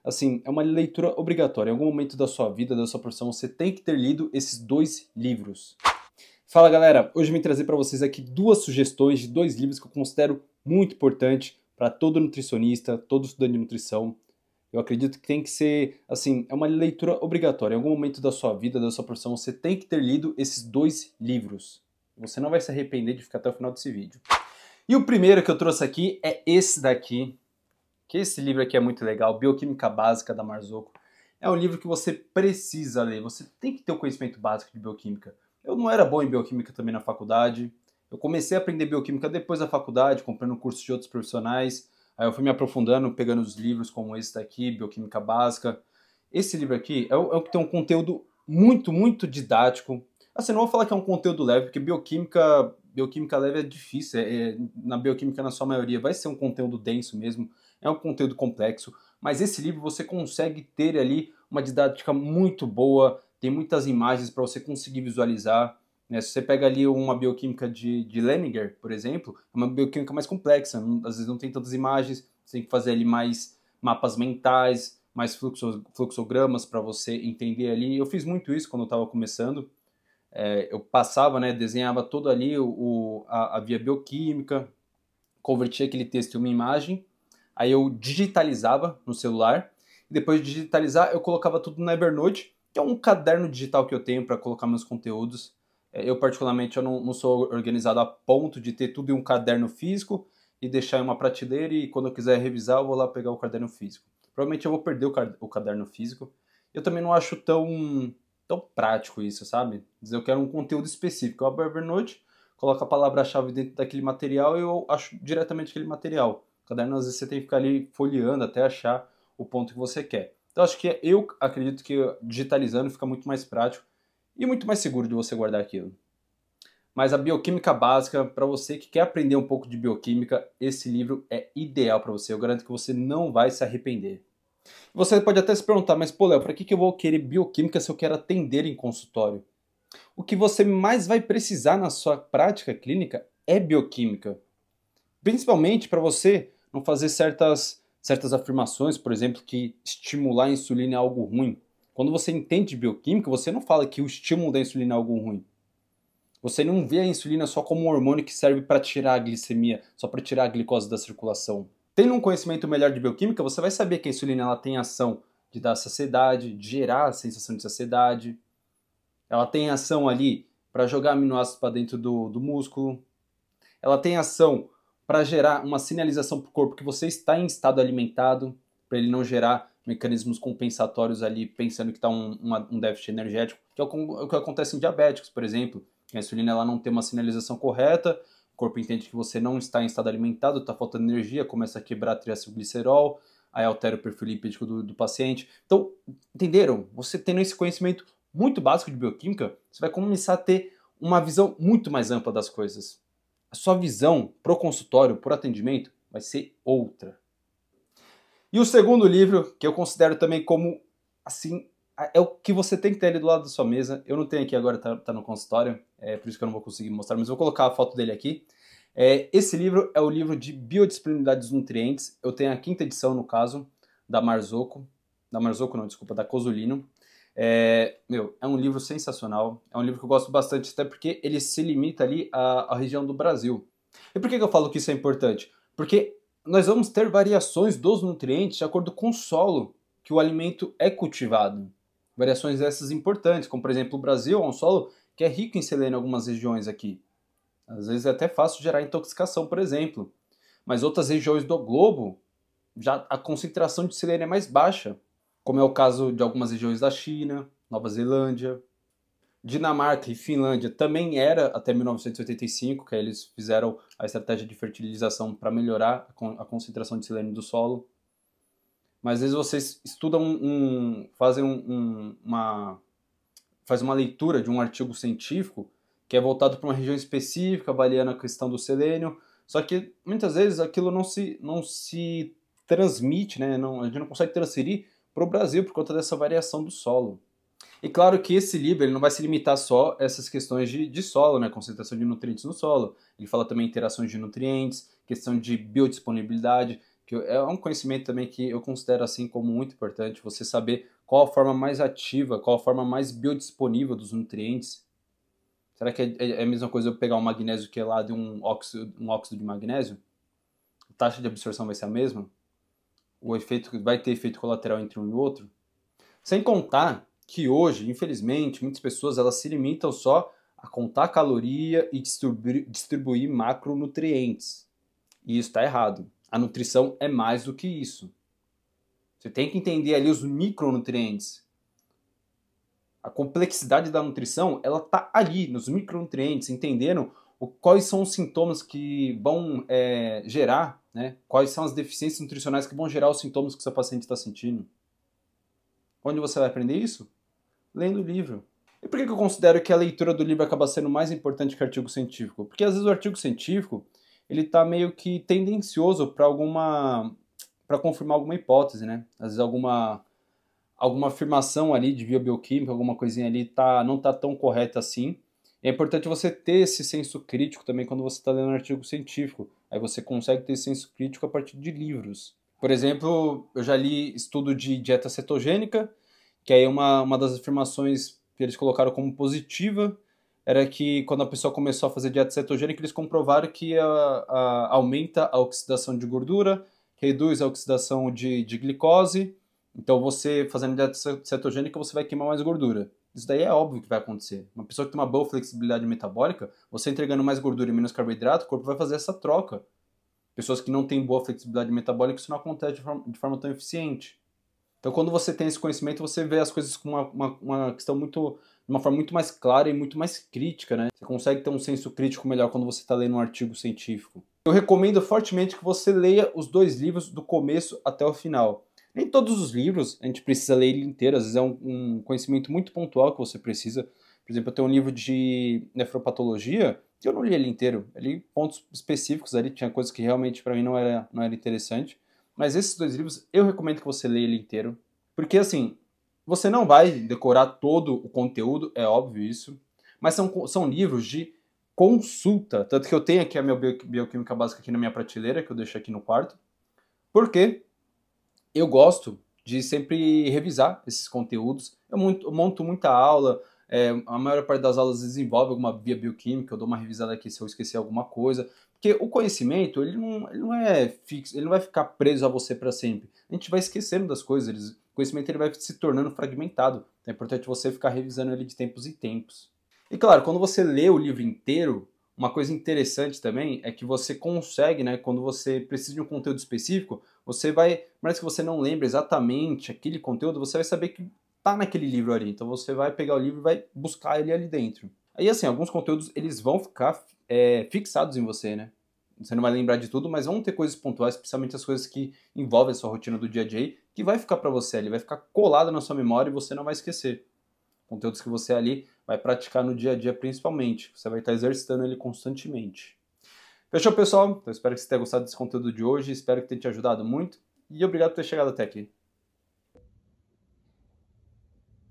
Assim, é uma leitura obrigatória. Em algum momento da sua vida, da sua profissão, você tem que ter lido esses dois livros. Fala galera, hoje eu vim trazer para vocês aqui duas sugestões de dois livros que eu considero muito importantes para todo nutricionista, todo estudante de nutrição. Eu acredito que tem que ser, assim, é uma leitura obrigatória. Em algum momento da sua vida, da sua profissão, você tem que ter lido esses dois livros. Você não vai se arrepender de ficar até o final desse vídeo. E o primeiro que eu trouxe aqui é esse daqui, que esse livro aqui é muito legal, Bioquímica Básica, da Marzocco. É um livro que você precisa ler, você tem que ter o conhecimento básico de bioquímica. Eu não era bom em bioquímica também na faculdade, eu comecei a aprender bioquímica depois da faculdade, comprando cursos de outros profissionais, aí eu fui me aprofundando, pegando os livros como esse daqui, Bioquímica Básica. Esse livro aqui é o que tem um conteúdo muito didático. Assim, não vou falar que é um conteúdo leve, porque bioquímica leve é difícil, na bioquímica na sua maioria vai ser um conteúdo denso mesmo, é um conteúdo complexo, mas esse livro você consegue ter ali uma didática muito boa, tem muitas imagens para você conseguir visualizar, né? Se você pega ali uma bioquímica de Leninger, por exemplo, é uma bioquímica mais complexa, às vezes não tem tantas imagens, você tem que fazer ali mais mapas mentais, mais fluxogramas para você entender ali. Eu fiz muito isso quando eu estava começando. Eu passava, né, desenhava todo ali a via bioquímica, convertia aquele texto em uma imagem, aí eu digitalizava no celular, e depois de digitalizar eu colocava tudo no Evernote, que é um caderno digital que eu tenho para colocar meus conteúdos. Eu particularmente eu não sou organizado a ponto de ter tudo em um caderno físico e deixar em uma prateleira e quando eu quiser revisar eu vou lá pegar o caderno físico. Provavelmente eu vou perder o caderno físico. Eu também não acho tão prático isso, sabe? Dizer, eu quero um conteúdo específico. Eu abro o Evernote, coloco a palavra-chave dentro daquele material e eu acho diretamente aquele material. O caderno, às vezes, você tem que ficar ali folheando até achar o ponto que você quer. Então, acho que eu acredito que digitalizando fica muito mais prático e muito mais seguro de você guardar aquilo. Mas a bioquímica básica, para você que quer aprender um pouco de bioquímica, esse livro é ideal para você. Eu garanto que você não vai se arrepender. Você pode até se perguntar, mas pô, Léo, para que eu vou querer bioquímica se eu quero atender em consultório? O que você mais vai precisar na sua prática clínica é bioquímica. Principalmente para você não fazer certas afirmações, por exemplo, que estimular a insulina é algo ruim. Quando você entende de bioquímica, você não fala que o estímulo da insulina é algo ruim. Você não vê a insulina só como um hormônio que serve para tirar a glicemia, só para tirar a glicose da circulação. Tendo um conhecimento melhor de bioquímica, você vai saber que a insulina ela tem ação de dar saciedade, de gerar a sensação de saciedade. Ela tem ação ali para jogar aminoácidos para dentro do músculo. Ela tem ação para gerar uma sinalização para o corpo que você está em estado alimentado, para ele não gerar mecanismos compensatórios ali, pensando que está um déficit energético, que é o que acontece em diabéticos, por exemplo. A insulina ela não tem uma sinalização correta, o corpo entende que você não está em estado alimentado, está faltando energia, começa a quebrar triacilglicerol, aí altera o perfil lipídico do paciente. Então, entenderam? Você tendo esse conhecimento muito básico de bioquímica, você vai começar a ter uma visão muito mais ampla das coisas. A sua visão pro consultório, pro atendimento, vai ser outra. E o segundo livro, que eu considero também como, assim, é o que você tem que ter ali do lado da sua mesa. Eu não tenho aqui agora, tá no consultório, por isso que eu não vou conseguir mostrar, mas vou colocar a foto dele aqui. Esse livro é o livro de Biodisponibilidade dos Nutrientes. Eu tenho a 5ª edição, no caso, da Marzocco. Da Marzocco não, desculpa, da Cosulino. É um livro sensacional, é um livro que eu gosto bastante, até porque ele se limita ali à região do Brasil. E por que eu falo que isso é importante? Porque nós vamos ter variações dos nutrientes de acordo com o solo que o alimento é cultivado. Variações essas importantes, como por exemplo o Brasil é um solo que é rico em selênio em algumas regiões aqui. Às vezes é até fácil gerar intoxicação, por exemplo. Mas outras regiões do globo, já a concentração de selênio é mais baixa, como é o caso de algumas regiões da China, Nova Zelândia, Dinamarca e Finlândia também era até 1985, que aí eles fizeram a estratégia de fertilização para melhorar a concentração de selênio do solo. Mas às vezes vocês estudam, fazem uma leitura de um artigo científico que é voltado para uma região específica, avaliando a questão do selênio, só que muitas vezes aquilo não se transmite, né? A gente não consegue transferir para o Brasil por conta dessa variação do solo. E claro que esse livro ele não vai se limitar só a essas questões de solo, né? Concentração de nutrientes no solo. Ele fala também interações de nutrientes, questão de biodisponibilidade. que é um conhecimento também que eu considero assim como muito importante, você saber qual a forma mais ativa, qual a forma mais biodisponível dos nutrientes. Será que é a mesma coisa eu pegar um magnésio quelado e um óxido de magnésio? A taxa de absorção vai ser a mesma? O efeito vai ter efeito colateral entre um e outro? Sem contar que hoje, infelizmente, muitas pessoas elas se limitam só a contar caloria e distribuir macronutrientes. E isso está errado. A nutrição é mais do que isso. Você tem que entender ali os micronutrientes. A complexidade da nutrição, ela está ali nos micronutrientes, entendendo quais são os sintomas que vão gerar, né? Quais são as deficiências nutricionais que vão gerar os sintomas que o seu paciente está sentindo. Onde você vai aprender isso? Lendo o livro. E por que eu considero que a leitura do livro acaba sendo mais importante que o artigo científico? Porque às vezes o artigo científico ele está meio que tendencioso para confirmar alguma hipótese, né? Às vezes alguma afirmação ali de bioquímica, alguma coisinha ali não está tão correta assim. É importante você ter esse senso crítico também quando você está lendo um artigo científico. Aí você consegue ter esse senso crítico a partir de livros. Por exemplo, eu já li estudo de dieta cetogênica, que aí uma das afirmações que eles colocaram como positiva era que quando a pessoa começou a fazer dieta cetogênica, eles comprovaram que aumenta a oxidação de gordura, reduz a oxidação de glicose. Então você fazendo dieta cetogênica, você vai queimar mais gordura. Isso daí é óbvio que vai acontecer. Uma pessoa que tem uma boa flexibilidade metabólica, você entregando mais gordura e menos carboidrato, o corpo vai fazer essa troca. Pessoas que não têm boa flexibilidade metabólica, isso não acontece de forma tão eficiente. Então, quando você tem esse conhecimento, você vê as coisas com uma questão de uma forma muito mais clara e muito mais crítica, né? Você consegue ter um senso crítico melhor quando você está lendo um artigo científico. Eu recomendo fortemente que você leia os 2 livros do começo até o final. Nem todos os livros a gente precisa ler ele inteiro, às vezes é um conhecimento muito pontual que você precisa. Por exemplo, eu tenho um livro de nefropatologia que eu não li ele inteiro. Eu li pontos específicos ali, tinha coisas que realmente para mim não era interessante. Mas esses 2 livros eu recomendo que você leia ele inteiro. Porque assim, você não vai decorar todo o conteúdo, é óbvio isso. Mas são livros de consulta. Tanto que eu tenho aqui a minha bioquímica básica aqui na minha prateleira, que eu deixo aqui no quarto. Por quê? Eu gosto de sempre revisar esses conteúdos. Eu monto muita aula, a maior parte das aulas desenvolve alguma via bioquímica, eu dou uma revisada aqui se eu esquecer alguma coisa. Porque o conhecimento, ele não é fixo, ele não vai ficar preso a você para sempre. A gente vai esquecendo das coisas, o conhecimento ele vai se tornando fragmentado. Então é importante você ficar revisando ele de tempos em tempos. E claro, quando você lê o livro inteiro, uma coisa interessante também é que você consegue, né, quando você precisa de um conteúdo específico, você vai, mais que você não lembre exatamente aquele conteúdo, você vai saber que tá naquele livro ali. Então você vai pegar o livro e vai buscar ele ali dentro. Aí assim, alguns conteúdos eles vão ficar fixados em você, né? Você não vai lembrar de tudo, mas vão ter coisas pontuais, especialmente as coisas que envolvem a sua rotina do dia a dia, que vai ficar para você ali, vai ficar colado na sua memória e você não vai esquecer. Conteúdos que você ali vai praticar no dia a dia principalmente. Você vai estar exercitando ele constantemente. Fechou, pessoal? Então espero que você tenha gostado desse conteúdo de hoje, espero que tenha te ajudado muito e obrigado por ter chegado até aqui.